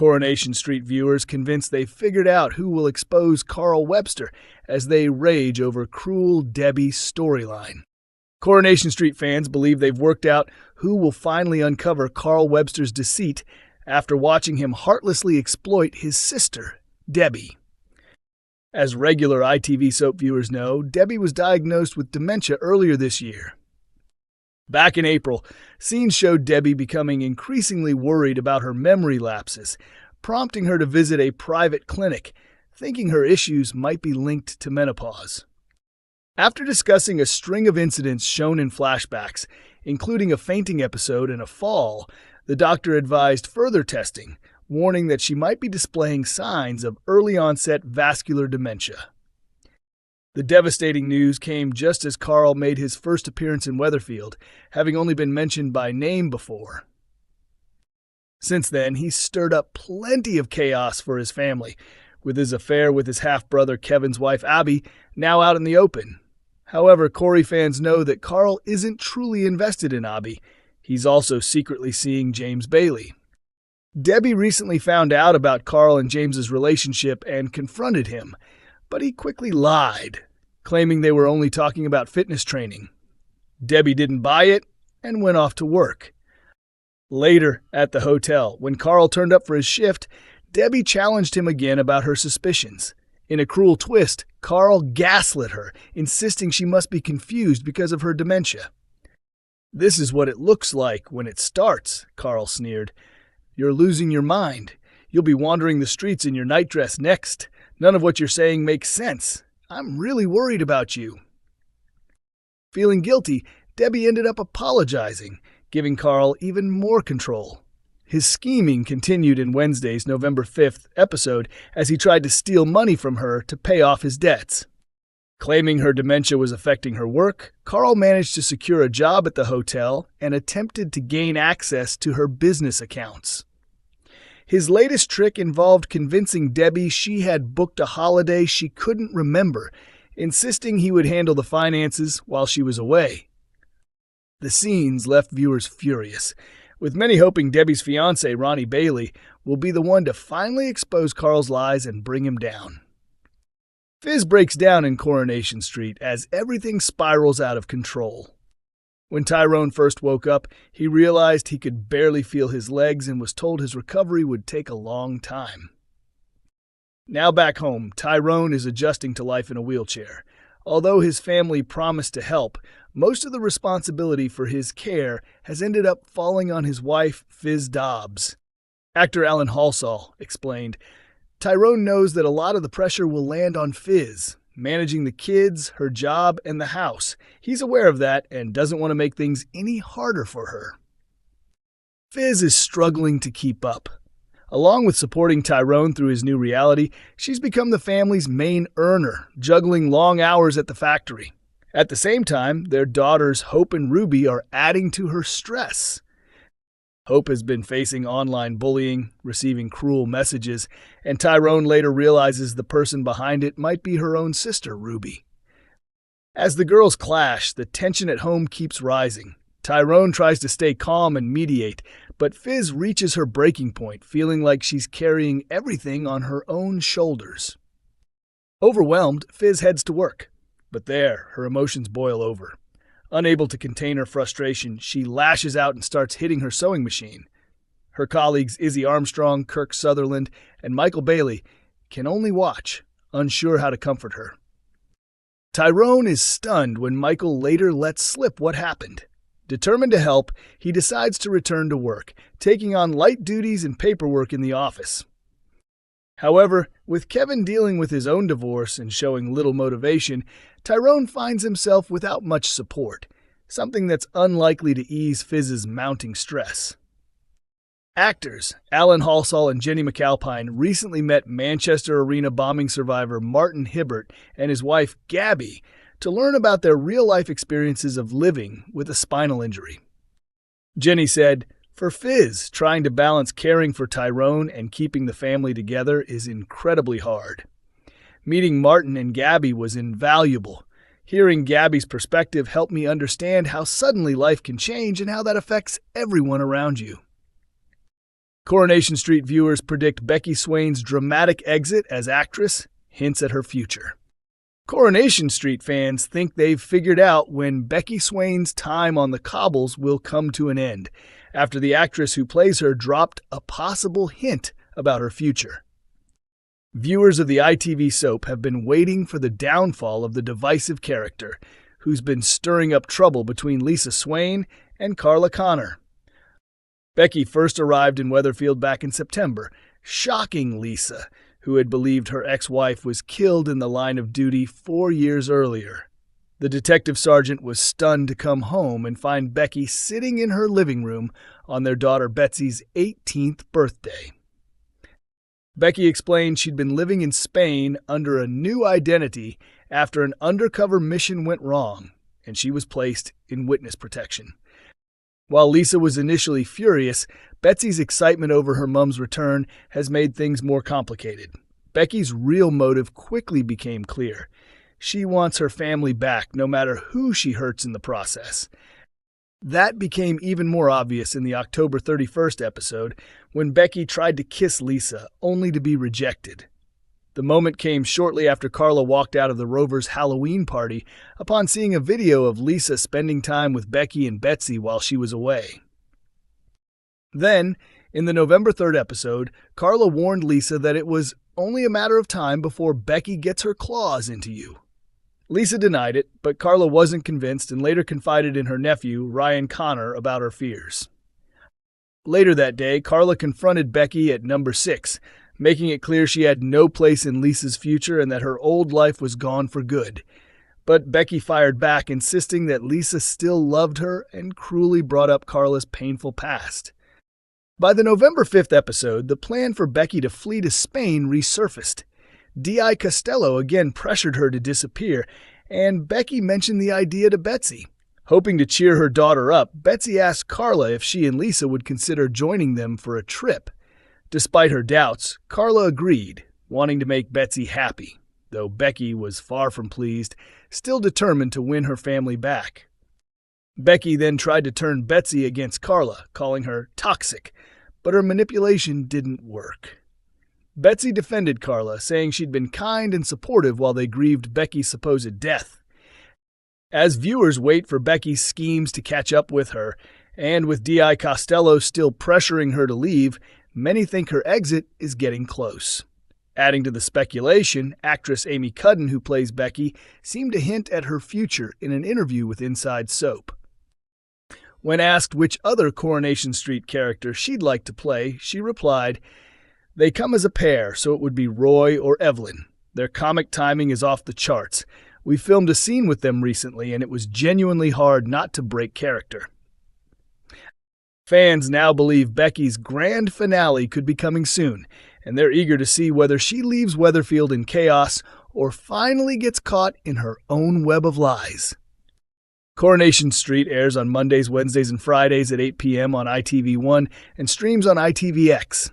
Coronation Street viewers convinced they figured out who will expose Carl Webster as they rage over cruel Debbie's storyline. Coronation Street fans believe they've worked out who will finally uncover Carl Webster's deceit after watching him heartlessly exploit his sister, Debbie. As regular ITV soap viewers know, Debbie was diagnosed with dementia earlier this year. Back in April, scenes showed Debbie becoming increasingly worried about her memory lapses, prompting her to visit a private clinic, thinking her issues might be linked to menopause. After discussing a string of incidents shown in flashbacks, including a fainting episode and a fall, the doctor advised further testing, warning that she might be displaying signs of early-onset vascular dementia. The devastating news came just as Carl made his first appearance in Weatherfield, having only been mentioned by name before. Since then, he's stirred up plenty of chaos for his family, with his affair with his half-brother Kevin's wife Abby now out in the open. However, Corey fans know that Carl isn't truly invested in Abby. He's also secretly seeing James Bailey. Debbie recently found out about Carl and James's relationship and confronted him, but he quickly lied, claiming they were only talking about fitness training. Debbie didn't buy it and went off to work. Later, at the hotel, when Carl turned up for his shift, Debbie challenged him again about her suspicions. In a cruel twist, Carl gaslit her, insisting she must be confused because of her dementia. "This is what it looks like when it starts," Carl sneered. "You're losing your mind. You'll be wandering the streets in your nightdress next. None of what you're saying makes sense. I'm really worried about you." Feeling guilty, Debbie ended up apologizing, giving Carl even more control. His scheming continued in Wednesday's November 5th episode as he tried to steal money from her to pay off his debts. Claiming her dementia was affecting her work, Carl managed to secure a job at the hotel and attempted to gain access to her business accounts. His latest trick involved convincing Debbie she had booked a holiday she couldn't remember, insisting he would handle the finances while she was away. The scenes left viewers furious, with many hoping Debbie's fiancé, Ronnie Bailey, will be the one to finally expose Carl's lies and bring him down. Fizz breaks down in Coronation Street as everything spirals out of control. When Tyrone first woke up, he realized he could barely feel his legs and was told his recovery would take a long time. Now back home, Tyrone is adjusting to life in a wheelchair. Although his family promised to help, most of the responsibility for his care has ended up falling on his wife, Fizz Dobbs. Actor Alan Halsall explained, "Tyrone knows that a lot of the pressure will land on Fizz, managing the kids, her job, and the house. He's aware of that and doesn't want to make things any harder for her." Fizz is struggling to keep up. Along with supporting Tyrone through his new reality, she's become the family's main earner, juggling long hours at the factory. At the same time, their daughters Hope and Ruby are adding to her stress. Hope has been facing online bullying, receiving cruel messages, and Tyrone later realizes the person behind it might be her own sister, Ruby. As the girls clash, the tension at home keeps rising. Tyrone tries to stay calm and mediate, but Fizz reaches her breaking point, feeling like she's carrying everything on her own shoulders. Overwhelmed, Fizz heads to work. But there, her emotions boil over. Unable to contain her frustration, she lashes out and starts hitting her sewing machine. Her colleagues Izzy Armstrong, Kirk Sutherland, and Michael Bailey can only watch, unsure how to comfort her. Tyrone is stunned when Michael later lets slip what happened. Determined to help, he decides to return to work, taking on light duties and paperwork in the office. However, with Kevin dealing with his own divorce and showing little motivation, Tyrone finds himself without much support, something that's unlikely to ease Fizz's mounting stress. Actors Alan Halsall and Jenny McAlpine recently met Manchester Arena bombing survivor Martin Hibbert and his wife Gabby to learn about their real-life experiences of living with a spinal injury. Jenny said, "For Fizz, trying to balance caring for Tyrone and keeping the family together is incredibly hard. Meeting Martin and Gabby was invaluable. Hearing Gabby's perspective helped me understand how suddenly life can change and how that affects everyone around you." Coronation Street viewers predict Becky Swain's dramatic exit as actress hints at her future. Coronation Street fans think they've figured out when Becky Swain's time on the cobbles will come to an end, after the actress who plays her dropped a possible hint about her future. Viewers of the ITV soap have been waiting for the downfall of the divisive character, who's been stirring up trouble between Lisa Swain and Carla Connor. Becky first arrived in Weatherfield back in September, shocking Lisa, who had believed her ex-wife was killed in the line of duty 4 years earlier. The detective sergeant was stunned to come home and find Becky sitting in her living room on their daughter Betsy's 18th birthday. Becky explained she'd been living in Spain under a new identity after an undercover mission went wrong, and she was placed in witness protection. While Lisa was initially furious, Betsy's excitement over her mom's return has made things more complicated. Becky's real motive quickly became clear. She wants her family back, no matter who she hurts in the process. That became even more obvious in the October 31st episode, when Becky tried to kiss Lisa, only to be rejected. The moment came shortly after Carla walked out of the Rovers' Halloween party upon seeing a video of Lisa spending time with Becky and Betsy while she was away. Then, in the November 3rd episode, Carla warned Lisa that it was only a matter of time before Becky gets her claws into you. Lisa denied it, but Carla wasn't convinced and later confided in her nephew, Ryan Connor, about her fears. Later that day, Carla confronted Becky at number 6, making it clear she had no place in Lisa's future and that her old life was gone for good. But Becky fired back, insisting that Lisa still loved her and cruelly brought up Carla's painful past. By the November 5th episode, the plan for Becky to flee to Spain resurfaced. D.I. Costello again pressured her to disappear, and Becky mentioned the idea to Betsy. Hoping to cheer her daughter up, Betsy asked Carla if she and Lisa would consider joining them for a trip. Despite her doubts, Carla agreed, wanting to make Betsy happy, though Becky was far from pleased, still determined to win her family back. Becky then tried to turn Betsy against Carla, calling her toxic, but her manipulation didn't work. Betsy defended Carla, saying she'd been kind and supportive while they grieved Becky's supposed death. As viewers wait for Becky's schemes to catch up with her, and with D.I. Costello still pressuring her to leave, many think her exit is getting close. Adding to the speculation, actress Amy Cudden, who plays Becky, seemed to hint at her future in an interview with Inside Soap. When asked which other Coronation Street character she'd like to play, she replied, "They come as a pair, so it would be Roy or Evelyn. Their comic timing is off the charts. We filmed a scene with them recently, and it was genuinely hard not to break character." Fans now believe Becky's grand finale could be coming soon, and they're eager to see whether she leaves Weatherfield in chaos or finally gets caught in her own web of lies. Coronation Street airs on Mondays, Wednesdays, and Fridays at 8 p.m. on ITV1 and streams on ITVX.